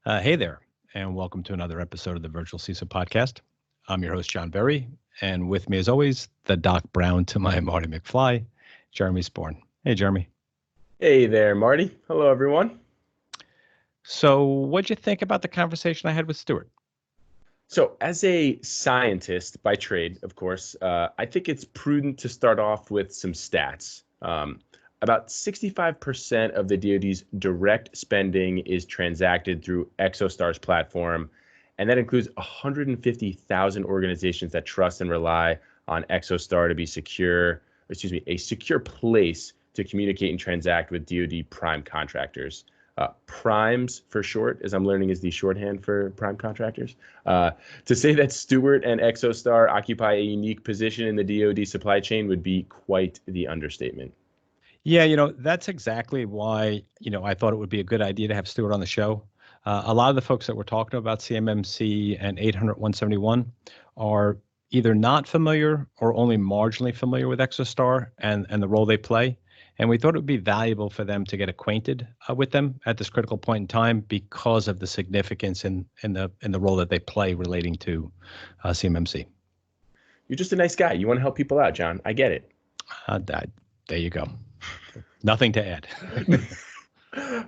Hey there, and welcome to another episode of the Virtual CISO podcast. I'm your host, John Berry, and with me, as always, the Doc Brown to my Marty McFly, Jeremy Sporn. Hey, Jeremy. Hey there, Marty. Hello, everyone. So what'd you think about the conversation I had with Stuart? So, as a scientist by trade, of course, I think it's prudent to start off with some stats. About 65% of the DoD's direct spending is transacted through ExoStar's platform, and that includes 150,000 organizations that trust and rely on ExoStar to be a secure place to communicate and transact with DoD prime contractors. Primes, for short, as I'm learning, is the shorthand for prime contractors. To say that Stuart and ExoStar occupy a unique position in the DoD supply chain would be quite the understatement. Yeah, that's exactly why, I thought it would be a good idea to have Stuart on the show. A lot of the folks that we're talking about CMMC and 800-171 are either not familiar or only marginally familiar with ExoStar and the role they play. And we thought it would be valuable for them to get acquainted with them at this critical point in time because of the significance in the role that they play relating to CMMC. You're just a nice guy. You want to help people out, John. I get it. There you go. Nothing to add.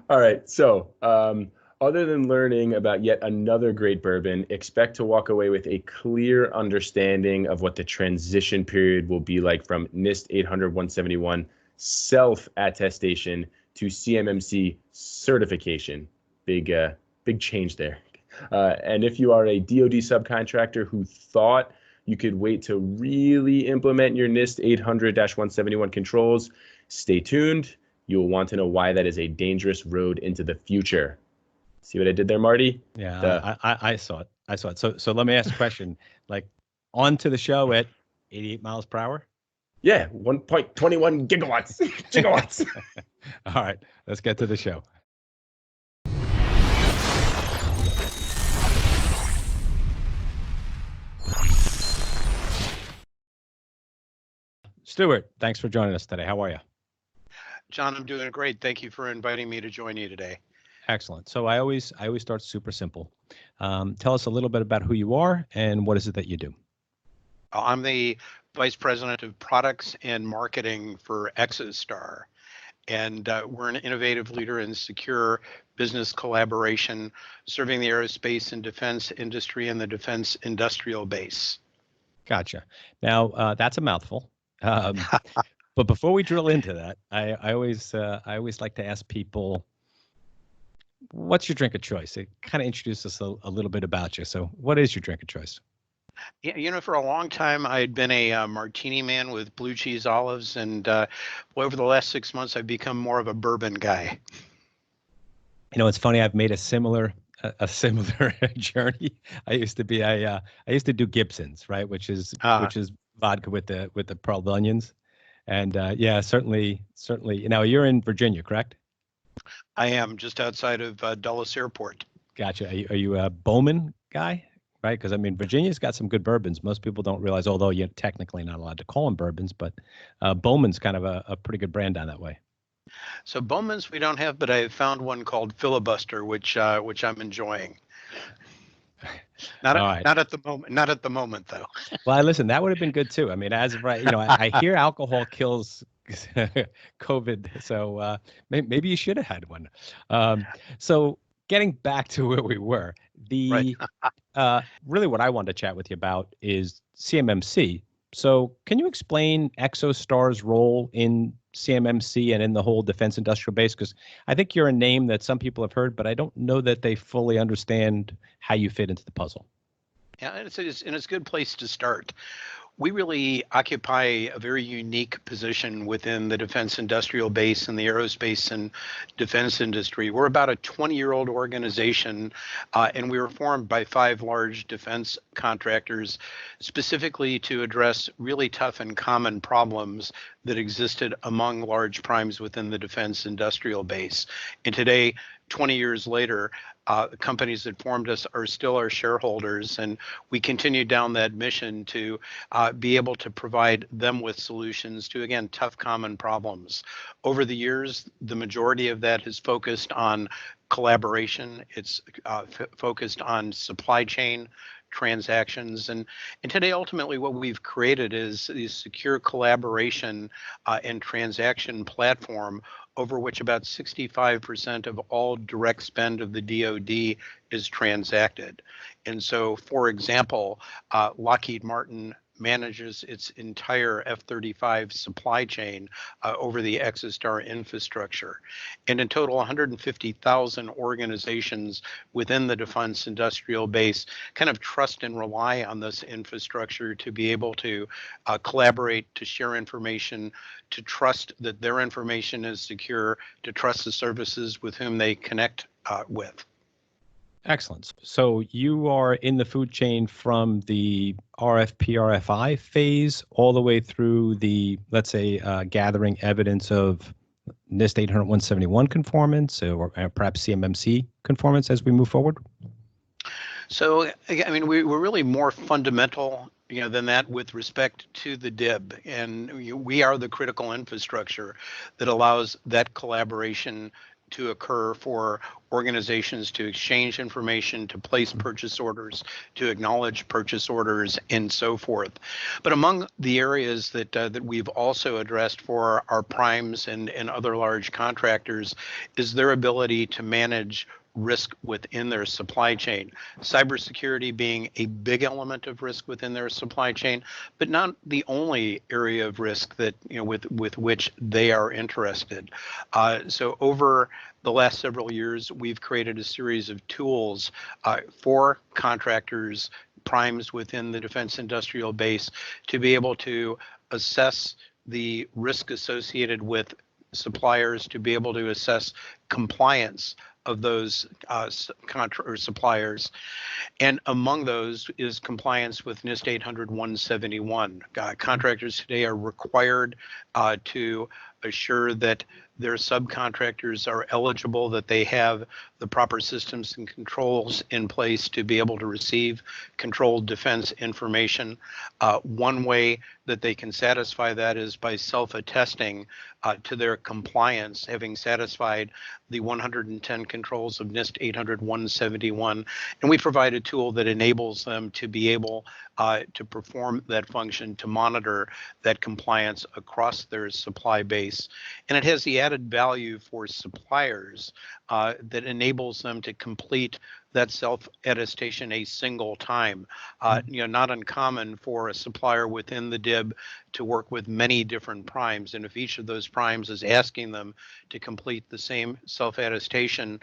All right. So, other than learning about yet another great bourbon, expect to walk away with a clear understanding of what the transition period will be like from NIST 800-171 self-attestation to CMMC certification. Big change there. And if you are a DoD subcontractor who thought you could wait to really implement your NIST 800-171 controls, stay tuned. You'll want to know why that is a dangerous road into the future. See what I did there, Marty? Yeah, I saw it. So let me ask a question. Like, on to the show at 88 miles per hour? Yeah, 1.21 gigawatts. All right, let's get to the show. Stuart, thanks for joining us today. How are you? John, I'm doing great. Thank you for inviting me to join you today. Excellent. So I always start super simple. Tell us a little bit about who you are and what is it that you do? I'm the Vice President of Products and Marketing for ExoStar, and we're an innovative leader in secure business collaboration, serving the aerospace and defense industry and the defense industrial base. Gotcha. Now, that's a mouthful. But before we drill into that, I always like to ask people, what's your drink of choice? It kind of introduces us a little bit about you. So what is your drink of choice? Yeah, for a long time, I had been a martini man with blue cheese olives, and over the last 6 months, I've become more of a bourbon guy. It's funny. I've made a similar journey. I used to do Gibson's, right, which is vodka with the pearl onions, and yeah, certainly. You're in Virginia, correct? I am just outside of Dulles Airport. Gotcha. Are you a Bowman guy? Right, because Virginia's got some good bourbons. Most people don't realize, although you're technically not allowed to call them bourbons, but Bowman's kind of a pretty good brand down that way. So Bowman's we don't have, but I found one called Filibuster, which I'm enjoying. Not at the moment, though. Well, listen, that would have been good too. As of right, I hear alcohol kills COVID, so maybe you should have had one. So getting back to where we were, really what I wanted to chat with you about is CMMC. So can you explain ExoStar's role in CMMC and in the whole defense industrial base? Because I think you're a name that some people have heard, but I don't know that they fully understand how you fit into the puzzle. Yeah, and it's a good place to start. We really occupy a very unique position within the defense industrial base and the aerospace and defense industry. We're about a 20-year-old organization, and we were formed by 5 large defense contractors specifically to address really tough and common problems that existed among large primes within the defense industrial base. And today, 20 years later, the companies that formed us are still our shareholders, and we continue down that mission to be able to provide them with solutions to, again, tough common problems. Over the years, the majority of that has focused on collaboration. It's focused on supply chain transactions, and today ultimately what we've created is a secure collaboration and transaction platform over which about 65% of all direct spend of the DoD is transacted. And so, for example, Lockheed Martin manages its entire F-35 supply chain over the ExoStar infrastructure. And in total, 150,000 organizations within the defense industrial base kind of trust and rely on this infrastructure to be able to collaborate, to share information, to trust that their information is secure, to trust the services with whom they connect with. Excellent. So you are in the food chain from the RFP, RFI phase all the way through the, let's say, gathering evidence of NIST 800-171 conformance or perhaps CMMC conformance as we move forward? So, I mean, we're really more fundamental, than that with respect to the DIB, and we are the critical infrastructure that allows that collaboration to occur for organizations to exchange information, to place purchase orders, to acknowledge purchase orders, and so forth. But among the areas that we've also addressed for our primes and other large contractors is their ability to manage risk within their supply chain. Cybersecurity being a big element of risk within their supply chain, but not the only area of risk that with which they are interested. So over the last several years, we've created a series of tools for contractors, primes within the defense industrial base to be able to assess the risk associated with suppliers, to be able to assess compliance of those suppliers. And among those is compliance with NIST 800-171. Contractors today are required to assure that their subcontractors are eligible, that they have the proper systems and controls in place to be able to receive controlled defense information. One way that they can satisfy that is by self-attesting to their compliance, having satisfied the 110 controls of NIST 800-171. And we provide a tool that enables them to be able to perform that function, to monitor that compliance across their supply base. And it has the added value for suppliers that enables them to complete that self-attestation a single time. Not uncommon for a supplier within the DIB to work with many different primes. And if each of those primes is asking them to complete the same self-attestation,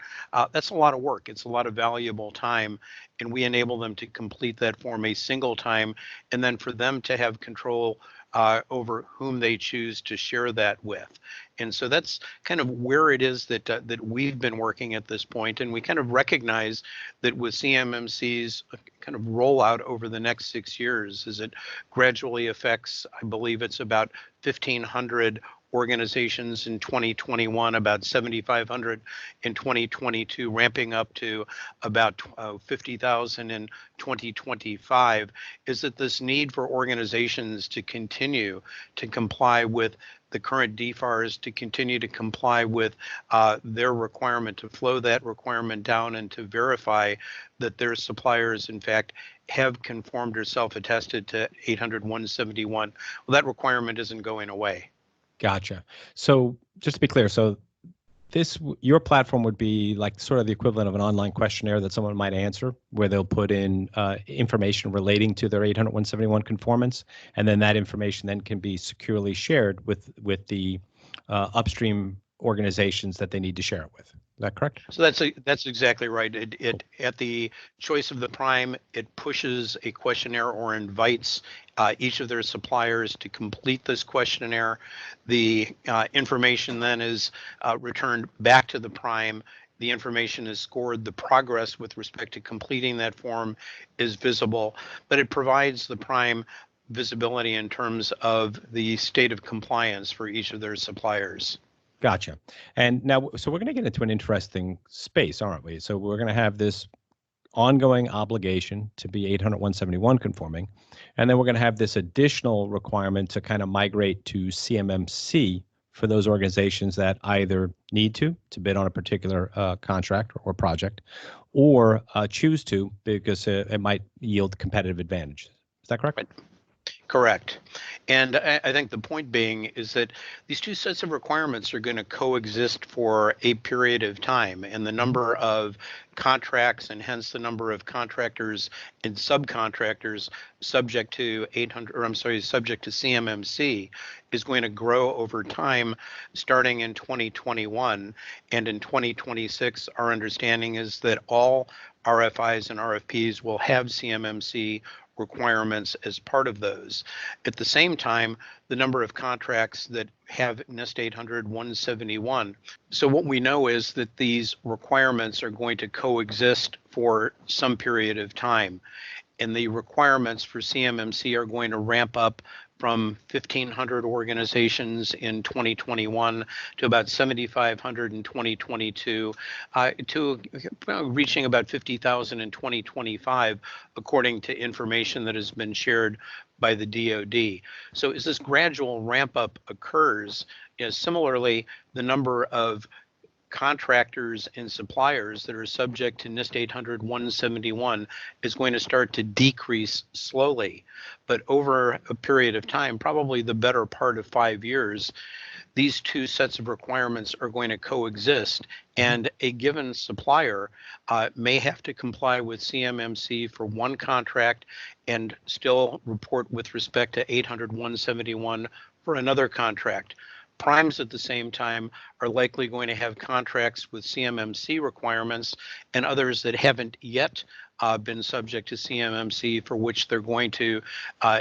that's a lot of work. It's a lot of valuable time. And we enable them to complete that form a single time, and then for them to have control over whom they choose to share that with. And so that's kind of where it is that we've been working at this point. And we kind of recognize that with CMMC's kind of rollout over the next 6 years, as it gradually affects, I believe it's about 1,500 organizations in 2021, about 7,500 in 2022, ramping up to about 50,000 in 2025, is that this need for organizations to continue to comply with the current DFARS, to continue to comply with their requirement, to flow that requirement down and to verify that their suppliers, in fact, have conformed or self-attested to 800-171. Well, that requirement isn't going away. Gotcha. So just to be clear, so your platform would be like sort of the equivalent of an online questionnaire that someone might answer, where they'll put in information relating to their 800-171 conformance, and then that information then can be securely shared with the upstream organizations that they need to share it with. Is that correct? So that's exactly right. It at the choice of the prime, it pushes a questionnaire or invites each of their suppliers to complete this questionnaire. The information then is returned back to the prime. The information is scored. The progress with respect to completing that form is visible, but it provides the prime visibility in terms of the state of compliance for each of their suppliers. Gotcha. And now, so we're going to get into an interesting space, aren't we? So we're going to have this ongoing obligation to be 800-171 conforming, and then we're going to have this additional requirement to kind of migrate to CMMC for those organizations that either need to bid on a particular contract or project, or choose to because it might yield competitive advantage. Is that correct? Right. Correct. And I think the point being is that these two sets of requirements are going to coexist for a period of time, and the number of contracts and hence the number of contractors and subcontractors subject to subject to CMMC is going to grow over time starting in 2021. And in 2026, our understanding is that all RFIs and RFPs will have CMMC requirements as part of those. At the same time, the number of contracts that have NIST 800-171. So what we know is that these requirements are going to coexist for some period of time. And the requirements for CMMC are going to ramp up from 1,500 organizations in 2021 to about 7,500 in 2022, to reaching about 50,000 in 2025, according to information that has been shared by the DoD. So as this gradual ramp up occurs, similarly, the number of contractors and suppliers that are subject to NIST 800-171 is going to start to decrease slowly. But over a period of time, probably the better part of 5 years, these two sets of requirements are going to coexist, and a given supplier may have to comply with CMMC for one contract and still report with respect to 800-171 for another contract. Primes at the same time are likely going to have contracts with CMMC requirements and others that haven't yet been subject to CMMC, for which they're going to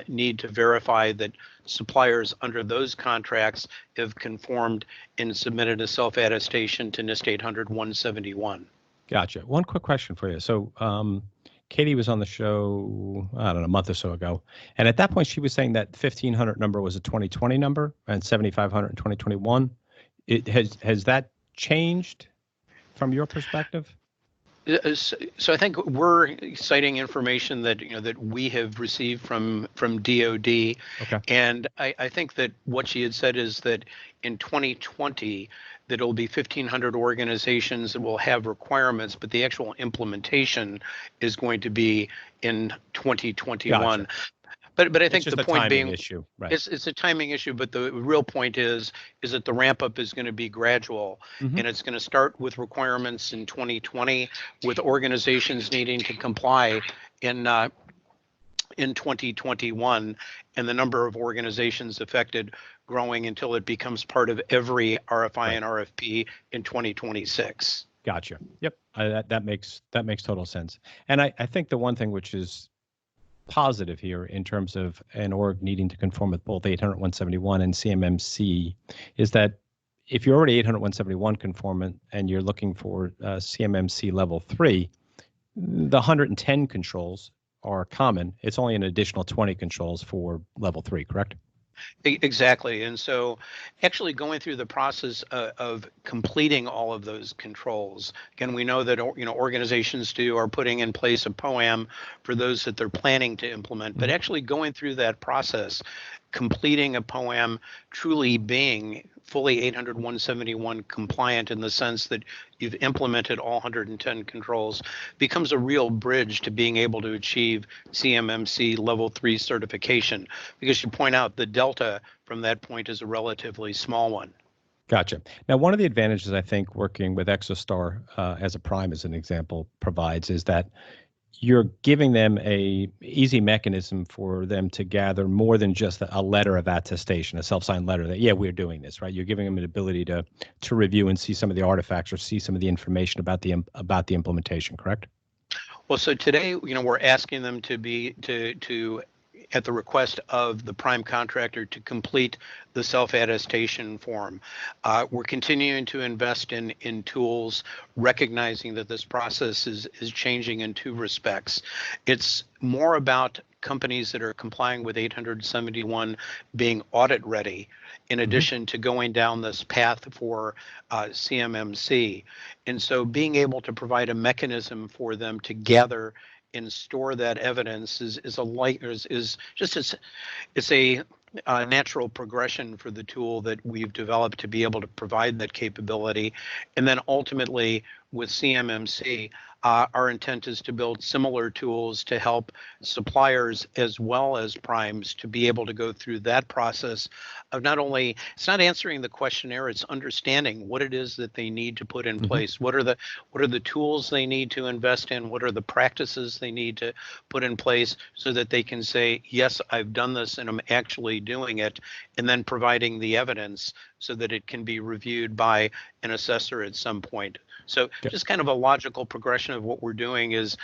need to verify that suppliers under those contracts have conformed and submitted a self-attestation to NIST 800-171. Gotcha. One quick question for you. So Katie was on the show, I don't know, a month or so ago. And at that point, she was saying that 1,500 number was a 2020 number and 7,500 in 2021. Has that changed from your perspective? So I think we're citing information that that we have received from DoD, Okay. and I think that what she had said is that in 2020 that it'll be 1,500 organizations that will have requirements, but the actual implementation is going to be in 2021. Gotcha. But I think It's just the a point timing being, issue, right? it's a timing issue, but the real point is that the ramp up is going to be gradual, Mhm. and it's going to start with requirements in 2020, with organizations needing to comply in 2021, and the number of organizations affected growing until it becomes part of every RFI and RFP in 2026. Gotcha. Yep. That makes total sense. And I think the one thing which is positive here in terms of an org needing to conform with both 800-171 and CMMC is that if you're already 800-171 conformant and you're looking for CMMC level 3, the 110 controls are common. It's only an additional 20 controls for level 3, correct? Exactly. And so actually going through the process of completing all of those controls, again, we know that organizations are putting in place a POAM for those that they're planning to implement, but actually going through that process, completing a POAM, truly being fully 800-171 compliant in the sense that you've implemented all 110 controls, becomes a real bridge to being able to achieve CMMC level 3 certification, because you point out the delta from that point is a relatively small one. Gotcha. Now, one of the advantages I think working with ExoStar as a prime, as an example, provides is that you're giving them a easy mechanism for them to gather more than just a letter of attestation, a self-signed letter that, yeah, we're doing this, right? You're giving them an ability to review and see some of the artifacts or see some of the information about the implementation, correct? Well, so today, we're asking them to at the request of the prime contractor to complete the self-attestation form. We're continuing to invest in tools, recognizing that this process is changing in two respects. It's more about companies that are complying with 871 being audit ready, in addition to going down this path for CMMC. And so being able to provide a mechanism for them to gather and store that evidence is it's a natural progression for the tool that we've developed to be able to provide that capability. And then ultimately with CMMC, our intent is to build similar tools to help suppliers as well as primes to be able to go through that process of not only, it's not answering the questionnaire, it's understanding what it is that they need to put in place. What are the tools they need to invest in? What are the practices they need to put in place so that they can say, yes, I've done this and I'm actually doing it, and then providing the evidence so that it can be reviewed by an assessor at some point. So just kind of a logical progression of what we're doing is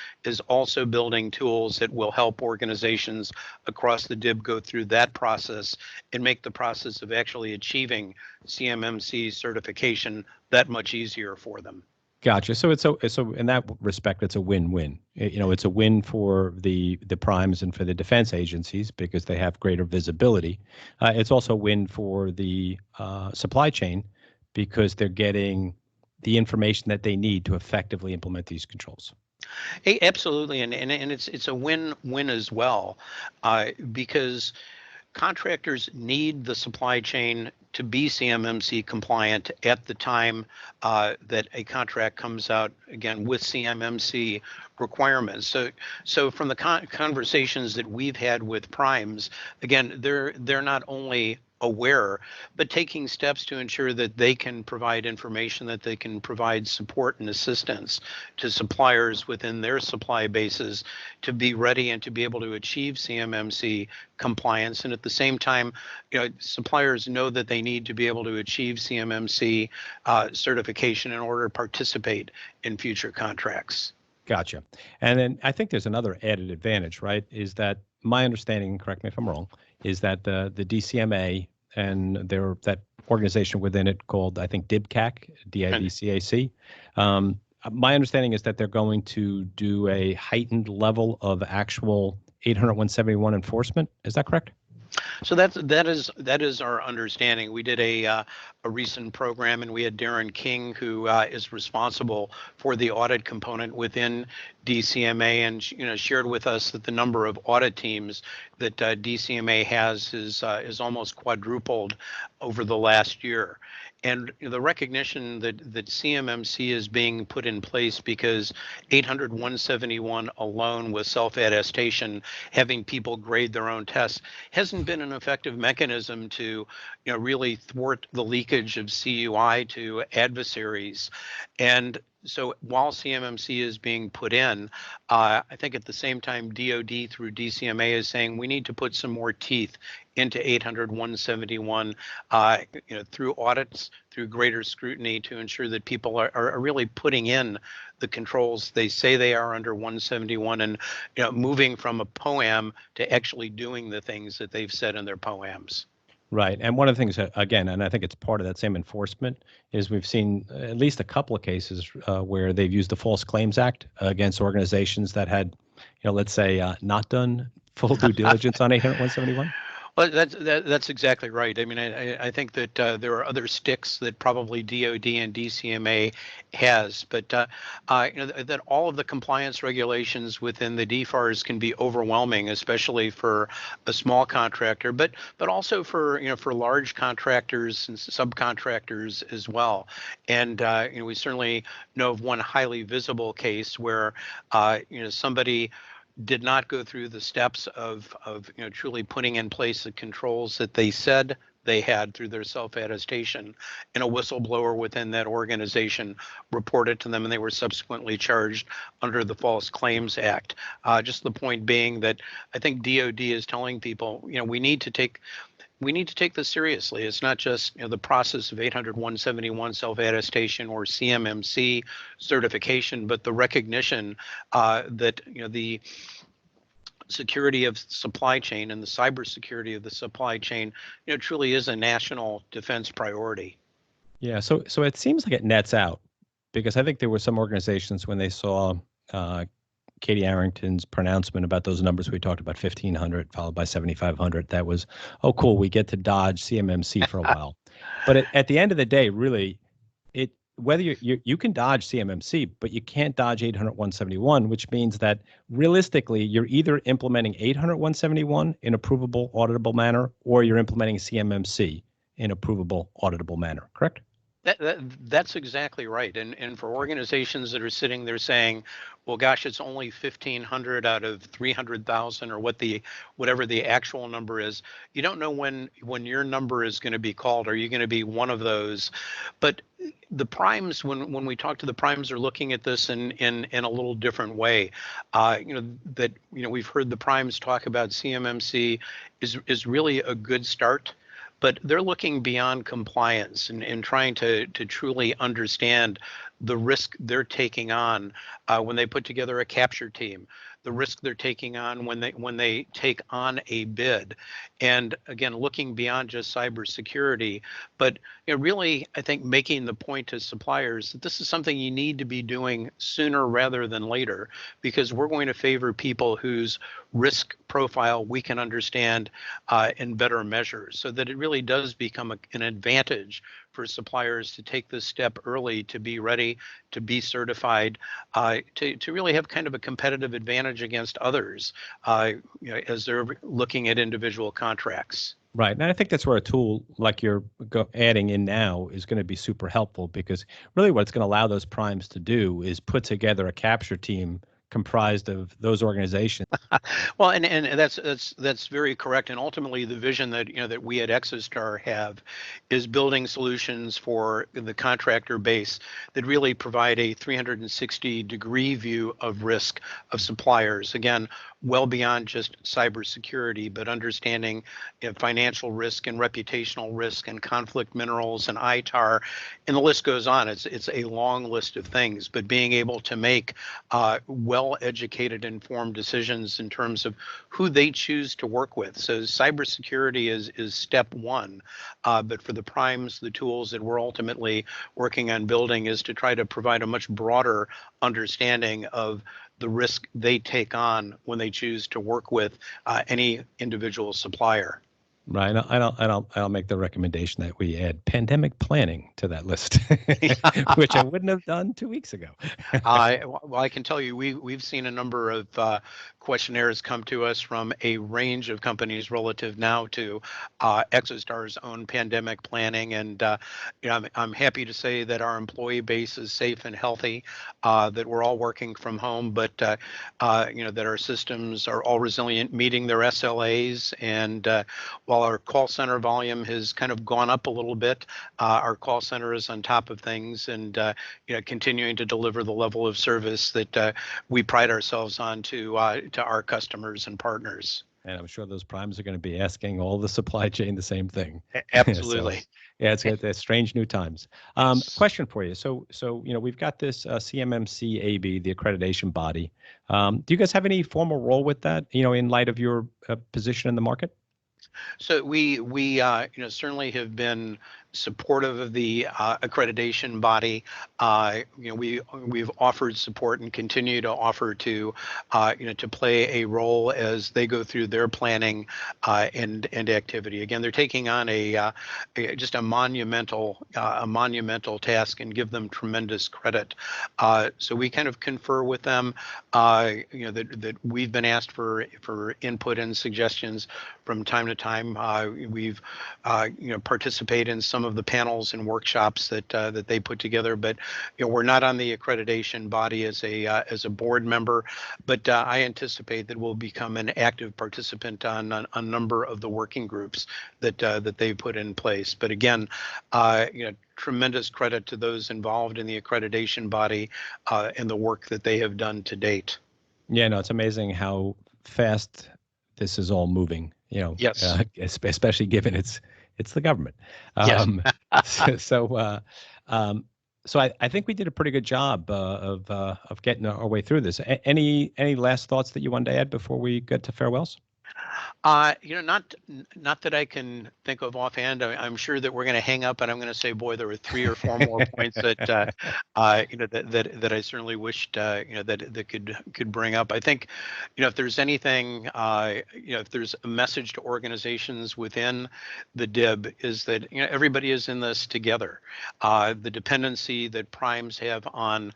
also building tools that will help organizations across the DIB go through that process and make the process of actually achieving CMMC certification that much easier for them. Gotcha. So so in that respect, it's a win-win. It's a win for the primes and for the defense agencies because they have greater visibility. It's also a win for the supply chain because they're getting the information that they need to effectively implement these controls. Hey, absolutely, and it's a win-win as well, because contractors need the supply chain to be CMMC compliant at the time that a contract comes out, again, with CMMC requirements. So from the conversations that we've had with primes, again, they're not only aware, but taking steps to ensure that they can provide information, that they can provide support and assistance to suppliers within their supply bases to be ready and to be able to achieve CMMC compliance. And at the same time, suppliers know that they need to be able to achieve CMMC certification in order to participate in future contracts. Gotcha. And then I think there's another added advantage, right? Is that my understanding, correct me if I'm wrong, is that the DCMA and that organization within it called, I think, DIBCAC, DIBCAC. My understanding is that they're going to do a heightened level of actual 800-171 enforcement. Is that correct? So that is our understanding. We did a recent program, and we had Darren King, who is responsible for the audit component within DCMA, and shared with us that the number of audit teams that DCMA has is almost quadrupled over the last year. And the recognition that CMMC is being put in place because 800-171 alone with self-attestation, having people grade their own tests, hasn't been an effective mechanism to really thwart the leakage of CUI to adversaries. And so while CMMC is being put in, I think at the same time, DoD through DCMA is saying we need to put some more teeth into 800-171 through audits, through greater scrutiny to ensure that people are really putting in the controls they say they are under 171 and moving from a POAM to actually doing the things that they've said in their POAMs. Right. And one of the things, again, and I think it's part of that same enforcement, is we've seen at least a couple of cases where they've used the False Claims Act against organizations that had, let's say, not done full due diligence on 800-171. Well, that's exactly right. I mean, I think that there are other sticks that probably DoD and DCMA has, but that all of the compliance regulations within the DFARS can be overwhelming, especially for a small contractor, but also for for large contractors and subcontractors as well. And we certainly know of one highly visible case where somebody did not go through the steps of truly putting in place the controls that they said they had through their self-attestation, and a whistleblower within that organization reported to them, and they were subsequently charged under the False Claims Act. Just the point being that I think DoD is telling people, we need to take this seriously. It's not just the process of 800-171 self-attestation or CMMC certification, but the recognition that the security of supply chain and the cybersecurity of the supply chain, truly is a national defense priority. Yeah, so it seems like it nets out, because I think there were some organizations when they saw Katie Arrington's pronouncement about those numbers we talked about, 1,500 followed by 7,500. That was, oh, cool, we get to dodge CMMC for a while. But at the end of the day, really, whether you can dodge CMMC, but you can't dodge 800-171, which means that realistically, you're either implementing 800-171 in a provable, auditable manner, or you're implementing CMMC in a provable, auditable manner, correct? That's exactly right. And for organizations that are sitting there saying, well, gosh, it's only 1,500 out of 300,000 or whatever the actual number is, you don't know when your number is going to be called. Are you going to be one of those? But the primes, when we talk to the primes, are looking at this in a little different way. We've heard the primes talk about CMMC is really a good start. But they're looking beyond compliance and trying to truly understand the risk they're taking on when they put together a capture team, the risk they're taking on when they take on a bid, and again, looking beyond just cybersecurity, but really, I think making the point to suppliers that this is something you need to be doing sooner rather than later, because we're going to favor people whose risk profile we can understand and better measure, so that it really does become an advantage for suppliers to take this step early, to be ready, to be certified, to really have kind of a competitive advantage against others as they're looking at individual contracts. Right. And I think that's where a tool like you're adding in now is going to be super helpful, because really what it's going to allow those primes to do is put together a capture team comprised of those organizations. Well, and that's very correct. And ultimately, the vision that that we at ExoStar have is building solutions for the contractor base that really provide a 360-degree view of risk of suppliers. Again, well beyond just cybersecurity, but understanding financial risk and reputational risk and conflict minerals and ITAR, and the list goes on. It's a long list of things, but being able to make well-educated, informed decisions in terms of who they choose to work with. So cybersecurity is step one, but for the primes, the tools that we're ultimately working on building is to try to provide a much broader understanding of the risk they take on when they choose to work with any individual supplier. Right. I'll make the recommendation that we add pandemic planning to that list, which I wouldn't have done 2 weeks ago. Well, I can tell you, we've seen a number of questionnaires come to us from a range of companies relative now to ExoStar's own pandemic planning, and I'm happy to say that our employee base is safe and healthy, that we're all working from home, but that our systems are all resilient, meeting their SLAs, and while our call center volume has kind of gone up a little bit, our call center is on top of things and continuing to deliver the level of service that we pride ourselves on to our customers and partners. And I'm sure those primes are going to be asking all the supply chain the same thing. Absolutely. So, yeah, it's strange new times. Question for you. So we've got this CMMC AB, the accreditation body. Do you guys have any formal role with that? In light of your position in the market? So we certainly have been supportive of the accreditation body. We've offered support and continue to offer to play a role as they go through their planning and activity. Again, they're taking on just a monumental task, and give them tremendous credit. So we kind of confer with them. That we've been asked for input and suggestions from time to time. We've participate in some of the panels and workshops that they put together, but we're not on the accreditation body as a board member, but I anticipate that we'll become an active participant on a number of the working groups that they put in place. But again, tremendous credit to those involved in the accreditation body and the work that they have done to date. Yeah, no, it's amazing how fast this is all moving. Yes. Especially given it's the government. Yes. So I think we did a pretty good job of getting our way through this. Any last thoughts that you wanted to add before we get to farewells? Not that I can think of offhand. I'm sure that we're going to hang up, and I'm going to say, boy, there were 3 or 4 more points that that I certainly wished that could bring up. I think, if there's anything, if there's a message to organizations within the DIB is that everybody is in this together. The dependency that primes have on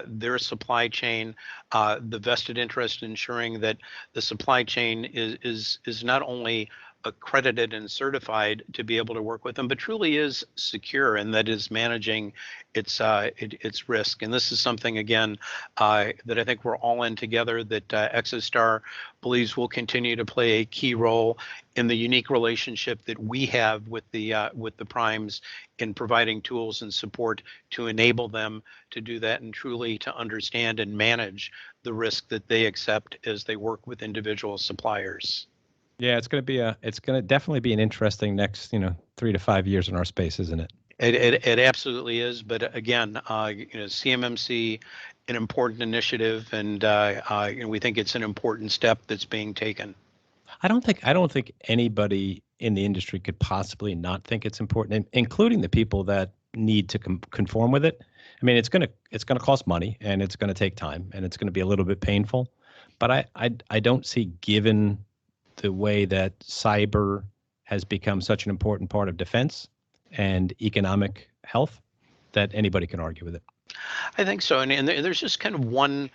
their supply chain, the vested interest in ensuring that the supply chain is not only accredited and certified to be able to work with them, but truly is secure and that is managing its risk. And this is something again that I think we're all in together. That ExoStar believes will continue to play a key role in the unique relationship that we have with the primes in providing tools and support to enable them to do that and truly to understand and manage the risk that they accept as they work with individual suppliers. Yeah, it's going to definitely be an interesting next, 3 to 5 years in our space, isn't it? It absolutely is. But again, CMMC, an important initiative, and we think it's an important step that's being taken. I don't think anybody in the industry could possibly not think it's important, including the people that need to conform with it. I mean, it's gonna cost money, and it's gonna take time, and it's gonna be a little bit painful. But I don't see, given the way that cyber has become such an important part of defense and economic health, that anybody can argue with it. I think so, and there's just kind of one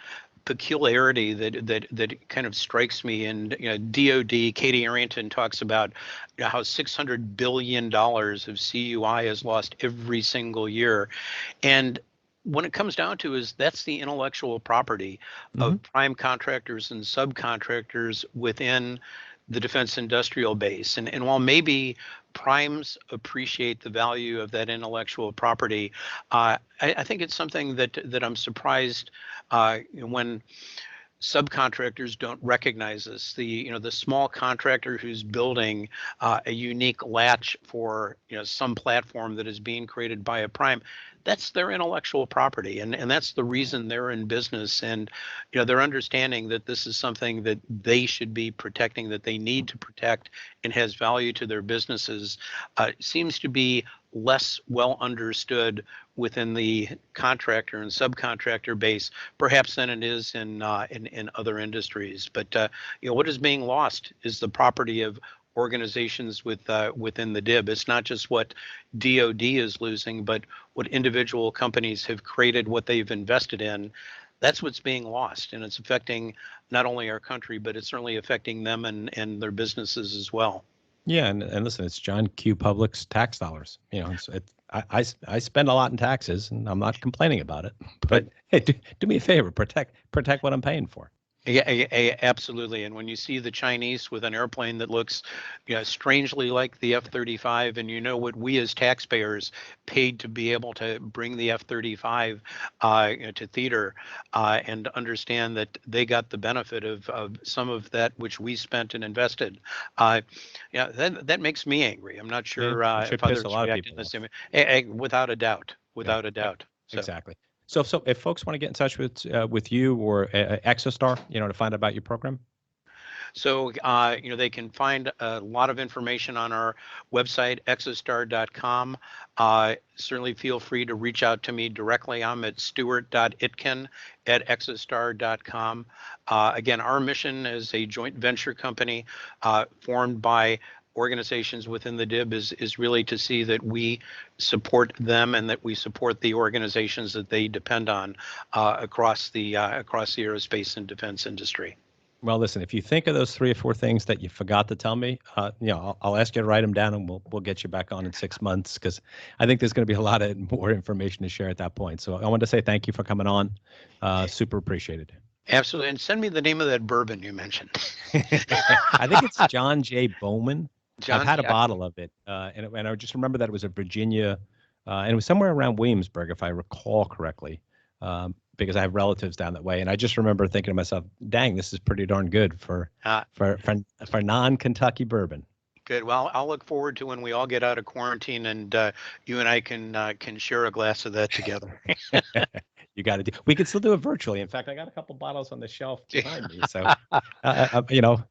peculiarity that kind of strikes me. And DoD, Katie Arrington talks about how $600 billion of CUI is lost every single year, and when it comes down to that's the intellectual property of prime contractors and subcontractors within the defense industrial base. And while maybe primes appreciate the value of that intellectual property, I think it's something that I'm surprised when subcontractors don't recognize this. The small contractor who's building a unique latch for some platform that is being created by a prime, that's their intellectual property, and that's the reason they're in business. And they're understanding that this is something that they should be protecting, that they need to protect, and has value to their businesses. Seems to be less well understood within the contractor and subcontractor base, perhaps, than it is in other industries. But what is being lost is the property of organizations within the DIB. It's not just what DoD is losing, but what individual companies have created, what they've invested in. That's what's being lost, and it's affecting not only our country, but it's certainly affecting them and their businesses as well. Yeah, and listen, it's John Q. Public's tax dollars. I spend a lot in taxes, and I'm not complaining about it. But hey, do me a favor, protect what I'm paying for. Yeah, absolutely. And when you see the Chinese with an airplane that looks strangely like the F-35, and what we as taxpayers paid to be able to bring the F-35 to theater, and understand that they got the benefit of some of that which we spent and invested, that makes me angry. I'm not sure if others react in the same way. Without a doubt. So. Exactly. So if folks want to get in touch with you or ExoStar, to find out about your program. So, they can find a lot of information on our website, exostar.com. Certainly feel free to reach out to me directly. I'm at stuart.itkin@exostar.com. Again, our mission as a joint venture company formed by organizations within the DIB is really to see that we support them and that we support the organizations that they depend on across the aerospace and defense industry. Well, listen, if you think of those 3 or 4 things that you forgot to tell me, I'll ask you to write them down, and we'll get you back on in 6 months, because I think there's going to be a lot of more information to share at that point. So I wanted to say thank you for coming on. Super appreciated. Absolutely. And send me the name of that bourbon you mentioned. I think it's John J. Bowman. I've had a bottle of it, and I just remember that it was a Virginia, and it was somewhere around Williamsburg, if I recall correctly, because I have relatives down that way. And I just remember thinking to myself, "Dang, this is pretty darn good for non-Kentucky bourbon." Good. Well, I'll look forward to when we all get out of quarantine and you and I can share a glass of that together. You got to do. We can still do it virtually. In fact, I got a couple bottles on the shelf behind me. So, you know,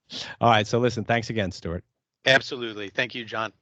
all right. So listen, thanks again, Stuart. Absolutely. Thank you, John.